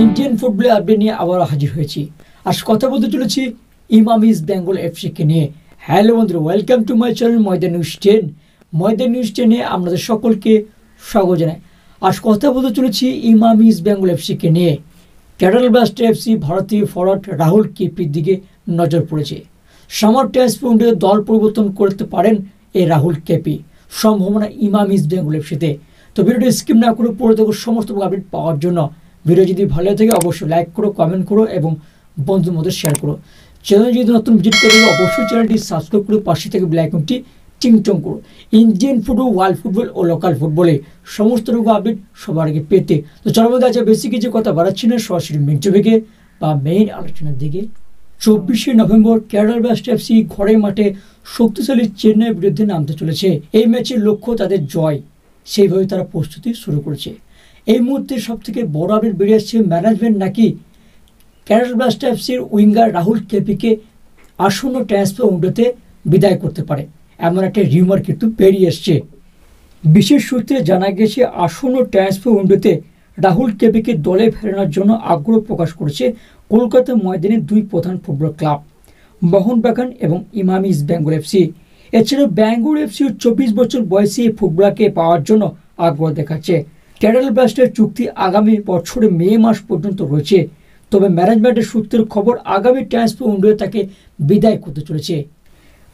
Indian ফুটবলে update নিয়ে আবার হাজির হয়েছি। আজ কথা বলতে চলেছি ইমাম ইস্ট বেঙ্গল এফসিকে নিয়ে। হ্যালো বন্ধুরা, welcome to my channel Maidan news 10। Maidan news 10-এ আপনাদের সকলকে স্বাগত জানাই। আজ কথা বলতে চলেছি ইমাম ইস্ট বেঙ্গল এফসিকে নিয়ে। কেরালা ব্লাস্টার এফসি ভারতীয় ফরওয়ার্ড রাহুল কেপির দিকে নজর পড়েছে। সামার ট্রান্সফারে দল পরিবর্তন করতে পারেন এই রাহুল কেপি, সম্ভাবনা ইমাম ইস্ট বেঙ্গল এফসিতে। তো ভিডিওটি স্কিপ না করে পড়ে দেখো সমস্ত আপডেট পাওয়ার জন্য। ভিডিও যদি ভালো থাকে অবশ্যই লাইক করো, কমেন্ট করো এবং বন্ধুদের মধ্যে শেয়ার করো। চ্যানেল যদি নতুন ভিজিট করে অবশ্যই চ্যানেলটি সাবস্ক্রাইব করে পাশে থেকে বেল আইকনটি টিংটং করো। ইন্ডিয়ান ফুটবল, ওয়ার্ল্ড ফুটবল ও লোকাল ফুটবলে সমস্ত রকম আপডেট সবার আগে পেতে। তো চলো মধ্যে আছে বেশি কিছু কথা বাড়াচ্ছি না, সরাসরি মেন টপিকে বা মেইন আলোচনার দিকে। 24শে নভেম্বর কেরালা ব্লাস্টার এফসি ঘরের মাঠে শক্তিশালী চেন্নাইয়ের বিরুদ্ধে নামতে চলেছে। এই ম্যাচের লক্ষ্য তাদের জয়, সেইভাবে তারা প্রস্তুতি শুরু করেছে। এই মুহূর্তে সব থেকে বড় আপডেট বেরিয়ে আসছে, ম্যানেজমেন্ট নাকি কেরালা ব্লাস্টার এফসির উইঙ্গার রাহুল কেপিকে আসন্ন ট্রান্সফার উইন্ডোতে বিদায় করতে পারে, এমন একটা রিউমার কিন্তু বেরিয়ে এসছে। বিশেষ সূত্রে জানা গেছে আসন্ন ট্রান্সফার উইন্ডোতে রাহুল কেপিকে দলে ফেরানোর জন্য আগ্রহ প্রকাশ করেছে কলকাতা ময়দানের দুই প্রধান ফুটবল ক্লাব, মোহনবাগান এবং ইমাম ইস্ট বেঙ্গল এফসি। এছাড়াও বেঙ্গল এফসি 24 বছর বয়সী এই ফুটবলারকে পাওয়ার জন্য আগ্রহ দেখাচ্ছে। কেরালা ব্লাস্টারের চুক্তি আগামী বছরের মে মাস পর্যন্ত রয়েছে, তবে ম্যানেজমেন্টের সূত্রের খবর আগামী ট্রান্সফার উইন্ডোতে তাকে বিদায় করতে চলেছে।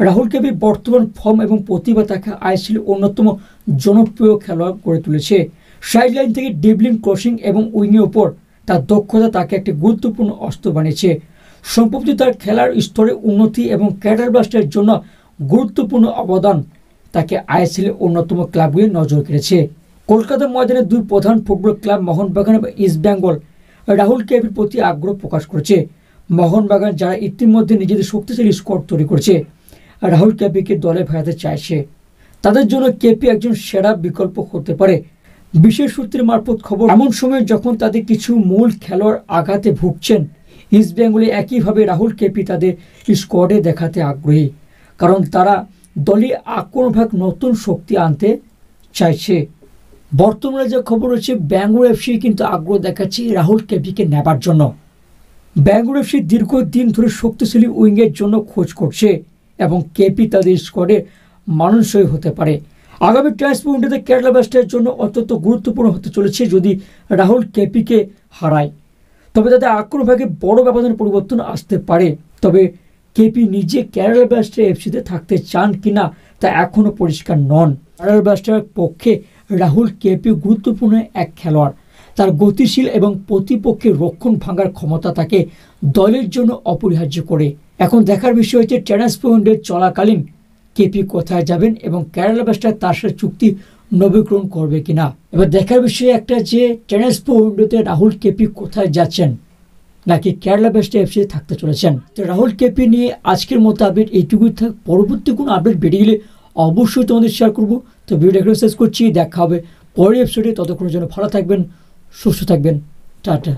রাহুল কেপি বর্তমান ফর্ম এবং প্রতিভা তাকে আইএসএল অন্যতম জনপ্রিয় খেলোয়াড় করে তুলেছে। সাইডলাইন থেকে ড্রিবলিং, ক্রসিং এবং উইংয়ের উপর তার দক্ষতা তাকে একটি গুরুত্বপূর্ণ অস্ত্র বানিয়েছে। সম্প্রতি তার খেলার স্তরে উন্নতি এবং কেরালা ব্লাস্টারের জন্য গুরুত্বপূর্ণ অবদান তাকে আইএসএল অন্যতম ক্লাবগুলি নজর কেড়েছে। কলকাতা ময়দানের দুই প্রধান ফুটবল ক্লাব মোহনবাগান এবং ইস্ট বেঙ্গল রাহুল কেপির প্রতি আগ্রহ প্রকাশ করেছে। মোহনবাগান, যারা ইতিমধ্যে নিজেদের শক্তিশালী স্কোয়াড তৈরি করেছে, রাহুল কেপিকে দলে ফেরাতে চাইছে, তাদের জন্য কেপি একজন সেরা বিকল্প হতে পারে। বিশেষ সূত্রের মারফত খবর, এমন সময় যখন তাদের কিছু মূল খেলোয়াড় আঘাতে ভুগছেন, ইস্ট বেঙ্গলে একইভাবে রাহুল কেপি তাদের স্কোয়াডে দেখাতে আগ্রহী, কারণ তারা দলে আক্রমণভাগ নতুন শক্তি আনতে চাইছে। বর্তমানে যে খবর হচ্ছে, বেঙ্গল এফসি কিন্তু আগ্রহ দেখাচ্ছে রাহুল কেপিকে নেবার জন্য। বেঙ্গল এফসি দীর্ঘদিন ধরে শক্তিশালী উইংয়ের জন্য খোঁজ করছে এবং কেপি তাদের স্কোয়াডে মানানসই হতে পারে। আগামী ট্রান্সফার উইন্ডোতে কেরালা ব্লাস্টারের জন্য অত্যন্ত গুরুত্বপূর্ণ হতে চলেছে। যদি রাহুল কেপিকে হারায় তবে তাদের আক্রমণভাগে বড় ব্যবধানে পরিবর্তন আসতে পারে। তবে কেপি নিজে কেরালা ব্লাস্টার এফসিতে থাকতে চান কিনা তা এখনও পরিষ্কার নন। কেরালা ব্লাস্টারের পক্ষে রাহুল কেপি গুরুত্বপূর্ণ এক খেলোয়াড়। তার গতিশীল এবং প্রতিপক্ষের রক্ষণ ভাঙার ক্ষমতা তাকে দলের জন্য অপরিহার্য করে। এখন দেখার বিষয় হচ্ছে ট্রান্সফার উইন্ডো চলাকালীন কেপি কোথায় যাবেন এবং কেরালা ব্লাস্টার তার সাথে চুক্তি নবীকরণ করবে কিনা। এবার দেখার বিষয় একটা যে ট্রান্সফার উইন্ডোতে রাহুল কেপি কোথায় যাচ্ছেন, নাকি কেরালা ব্লাস্টার এফসি থাকতে চলেছেন। তো রাহুল কেপি নিয়ে আজকের মতো আপডেট এইটুকুই থাক। পরবর্তী কোনো আপডেট বেরিয়ে গেলে অবশ্যই তোমাদের শেয়ার করবো। তো ভিডিও এখানে শেষ করছি, দেখা হবে পরের এপিসোডে। ততক্ষণের জন্য ভালো থাকবেন, সুস্থ থাকবেন, টাটা।